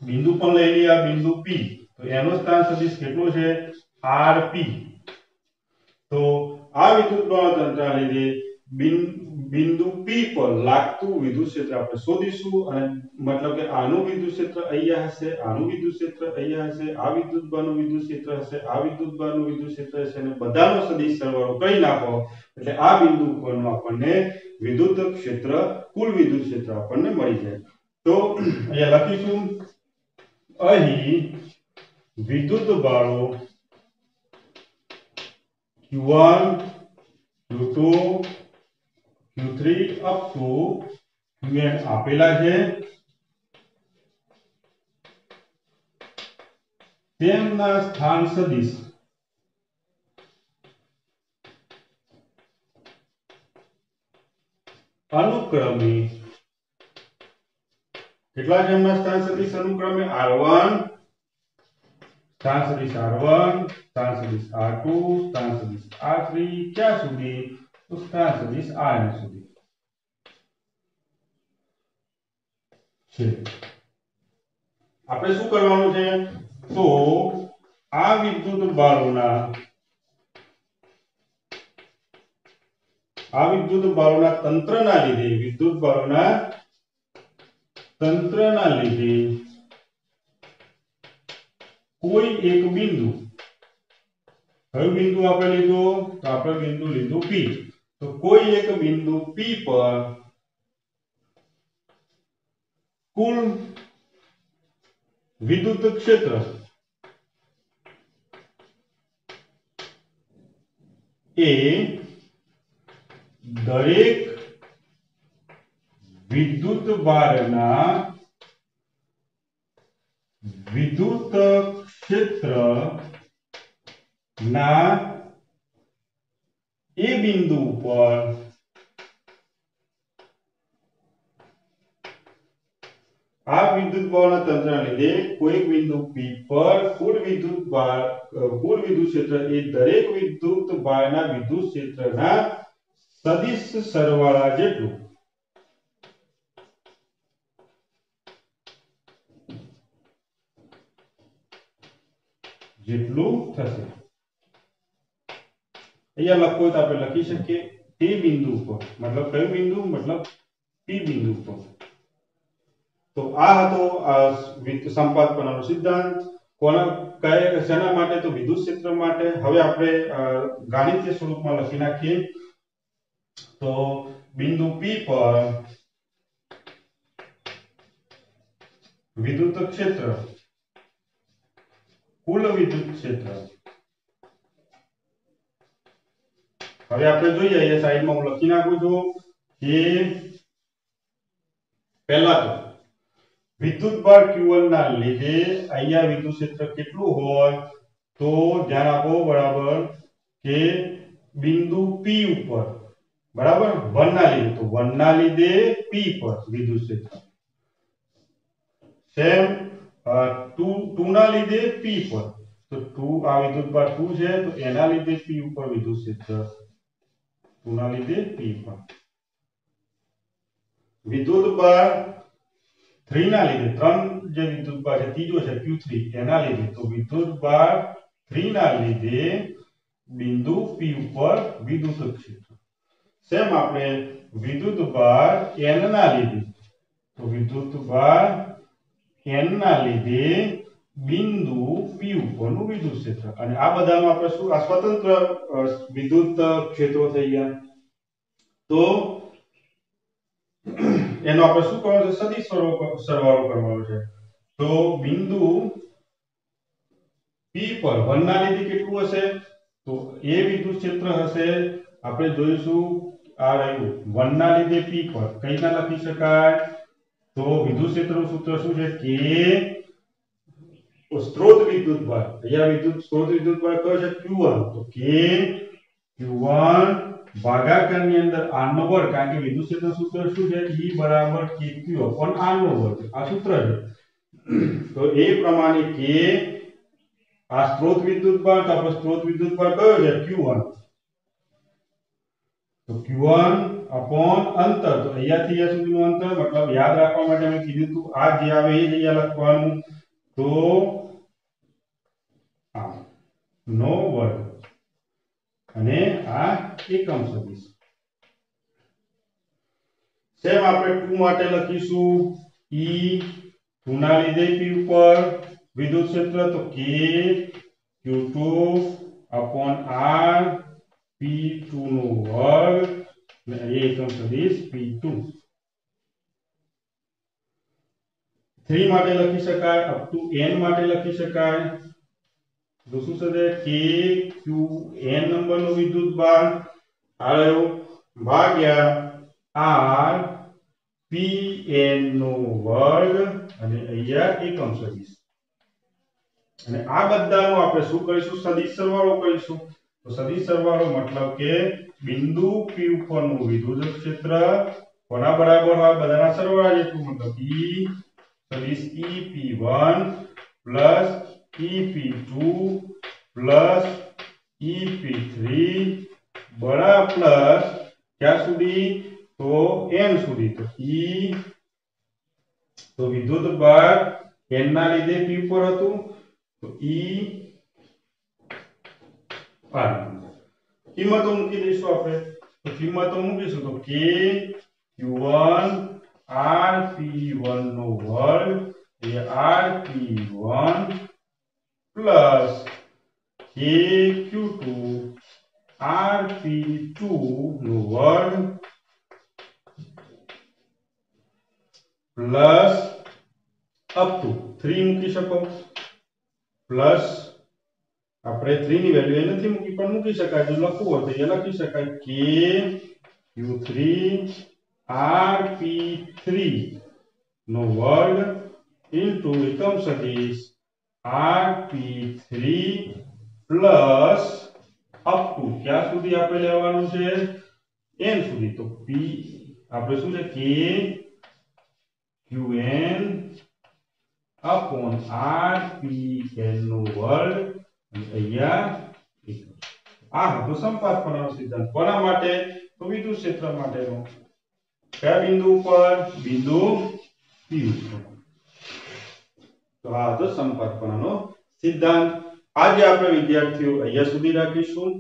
બિંદુ પણ લઈ લઈએ આ બિંદુ P, તો એનો સ્થાન સદિશ કેટલો છે? Rp। તો આ વિદ્યુત બળના તંત્રના લીધે બિંદુ P પર લાગતું વિદ્યુત ક્ષેત્ર આપણે શોધીશું, અને મતલબ કે આનું વિદ્યુત ક્ષેત્ર અહીંયા હશે, આનું વિદ્યુત ક્ષેત્ર અહીંયા હશે, આ વિદ્યુત બળનું વિદ્યુત ક્ષેત્ર હશે, આ વિદ્યુત બળનું વિદ્યુત ક્ષેત્ર હશે, અને બધાનો સદિશ સરવાળો કરી નાખો એટલે આ બિંદુ પરનું આપણને વિદ્યુત ક્ષેત્ર, કુલ વિદ્યુત ક્ષેત્ર આપણને મળી જાય। તો અહીંયા લખીશું, અહીં વિદ્યુત બળો Q1, Q2, Q3 up to Qn આપેલા છે, તેમના સ્થાન સદિશ અનુક્રમે કેટલા છે? એમના સ્થાન સદિશ અનુક્રમે R1, સ્થાન સદિશ R1, સ્થાન સદિશ R2, સ્થાન સદિશ R3 ક્યાં સુધી? તો સ્થાન સદિશ Rn સુધી છે। આપણે શું કરવાનું છે? તો આ વિદ્યુત બળોના તંત્રના લીધે કોઈ એક બિંદુ, કયું બિંદુ આપણે લીધું? તો આપણે બિંદુ લીધું P। તો કોઈ એક બિંદુ P પર કુલ વિદ્યુત ક્ષેત્ર એ દરેક વિદ્યુત ભારના વિદ્યુત ક્ષેત્રના એ બિંદુ ઉપર આ વિદ્યુત બળના તંત્રના લીધે કોઈ બિંદુ P પર કુલ વિદ્યુત ક્ષેત્ર એ દરેક વિદ્યુત બારના વિદ્યુત ક્ષેત્રના સદિશ સરવાળા જેટલું થશે। અહીંયા લખો તો આપણે લખી શકીએ તે બિંદુ પર, મતલબ કયું બિંદુ, મતલબ P બિંદુ પર। તો આ હતો સંપાતપણાનો સિદ્ધાંત। શેના માટે? તો વિદ્યુત ક્ષેત્ર માટે। હવે આપણે ગાણિતીય સ્વરૂપમાં લખી નાખીએ। તો બિંદુ P પર વિદ્યુત ક્ષેત્ર, કુલ વિદ્યુત ક્ષેત્ર, હવે આપણે જોઈએ અહીંયા સાઈડમાં હું લખી નાખું છું કે પહેલા તો વિદ્યુતભાર Q1 ના લીધે અહીંયા વિદ્યુત ક્ષેત્ર કેટલું હોય? તો ધ્યાન આપો બરાબર કે બિંદુ P ઉપર બરાબર 1 ના લીધે, તો 1 ના લીધે P પર વિદ્યુત ક્ષેત્ર, સેમ 2 ના લીધે P પર, તો 2 આ વિદ્યુતભાર 2 છે તો એના લીધે P ઉપર વિદ્યુત ક્ષેત્ર 2 ના લીધે P પર। વિદ્યુતભાર 3 ના લીધે, 3 જે વિદ્યુતભાર છે ત્રીજો છે Q3 એના લીધે, તો વિદ્યુતભાર 3 ના લીધે બિંદુ P ઉપર વિદ્યુત ક્ષેત્ર। સેમ આપણે વિદ્યુતભાર n ના લીધે, તો વિદ્યુતભાર n ના લીધે બિંદુ P ઉપરનું વિદ્યુત ક્ષેત્ર। અને આ બધામાં આપણે શું, આ સ્વતંત્ર વિદ્યુત ક્ષેત્રો થઈ ગયા। તો એનો આપણે શું કરવાનું છે? સદિશ સરવાળો કરવાનો છે। તો બિંદુ P પર 1 ના લીધે કેટલું હશે? તો એ વિદ્યુત ક્ષેત્ર હશે, આપણે જોઈશું આ રહ્યું 1 ના લીધે P પર કઈ ના લખી શકાય? તો વિદ્યુત ક્ષેત્રનું સૂત્ર શું છે? કે સ્ત્રોત વિદ્યુતભાર, અહીંયા સ્ત્રોત વિદ્યુતભાર કયો છે? Q1, તો કે Q1 ભાગાકારની અંદર r નો વર્ગ, કારણ કે વિદ્યુત ક્ષેત્રનું સૂત્ર શું છે? E બરાબર kq upon r નો વર્ગ, આ સૂત્ર છે। તો એ પ્રમાણે કે આ સ્ત્રોત વિદ્યુતભાર, તો આપણો સ્ત્રોત વિદ્યુતભાર કયો છે? Q1, તો Q1 upon અંતર, તો અહીંયાથી અહીંયા સુધીનું અંતર, મતલબ યાદ રાખવા માટે મેં કીધું હતું આ જે આવે એ જ અહીંયા લખવાનું, તો આ નો વર્ગ અને આ એકમ સદિશ। સેમ આપણે 2 માટે લખીશું E 2 ના લીધે P ઉપર વિદ્યુત ક્ષેત્ર, તો K Q2 upon R P2 નો વર્ગ અને એ એકમ સદિશ P2। 3 માટે લખી શકાય, અપ ટુ n માટે લખી શકાય, તો શું થશે? K Q n નંબરનો વિદ્યુતભાર આવ્યો ભાગ્યા R P n નો વર્ગ અને અહીંયા એકમ સદિશ। અને આ બધાનો આપણે શું કરીશું? સદિશ સરવાળો કરીશું। તો સદિશ સરવાળો મતલબ કે બિંદુ P ઉપરનું વિદ્યુત ક્ષેત્ર કોના બરાબર હોય? બધાના સરવાળા જેટલું, મતલબ E સદિશ EP1 plus EP2 plus EP3 બરાબર પ્લસ ક્યાં સુધી? તો n સુધી। તો E, તો વિદ્યુતભાર n ના લીધે P ઉપર હતું, તો E r કિંમતો મૂકી દઈશું આપણે। તો કિંમતો મૂકીશું તો K Q1 RP1 નો વર્ગ એ RP1 plus K Q2 RP2 નો વર્ગ પ્લસ અપ ટુ 3 મૂકી શકો, પ્લસ આપણે 3 ની વેલ્યુ એ નથી મૂકી પણ મૂકી શકાય, જો લખવું હોય તો એ લખી શકાય K Q3 RP3 નો વર્ગ ઇન્ટુ એકમ સદિશ RP3 પ્લસ અપ ટુ ક્યાં સુધી આપણે લેવાનું છે n સુધી તો p આપણે શું છે k qn upon r p n નો વર્ગ અને અહીંયા આ હતો સંપાતપણાનો સિદ્ધાંત કોના માટે તો વિદ્યુત ક્ષેત્ર માટેનો કયા બિંદુ ઉપર બિંદુ p ઉપર તો આ હતો સંપાતપણાનો સિદ્ધાંત આજે આપણે વિદ્યાર્થીઓ અહીંયા સુધી રાખીશું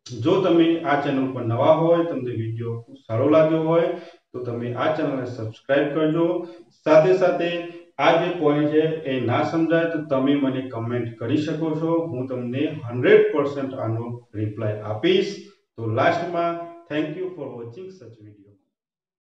જો તમે આ ચેનલ પર નવા હોય તમને વિડિયો સારો લાગ્યો હોય તો તમે આ ચેનલને સબસ્ક્રાઇબ કરજો સાથે સાથે આ જે પોઈન્ટ છે એ ના સમજાય તો તમે મને કમેન્ટ કરી શકો છો હું તમને 100% આનો રિપ્લાય આપીશ તો લાસ્ટમાં thank you for watching such video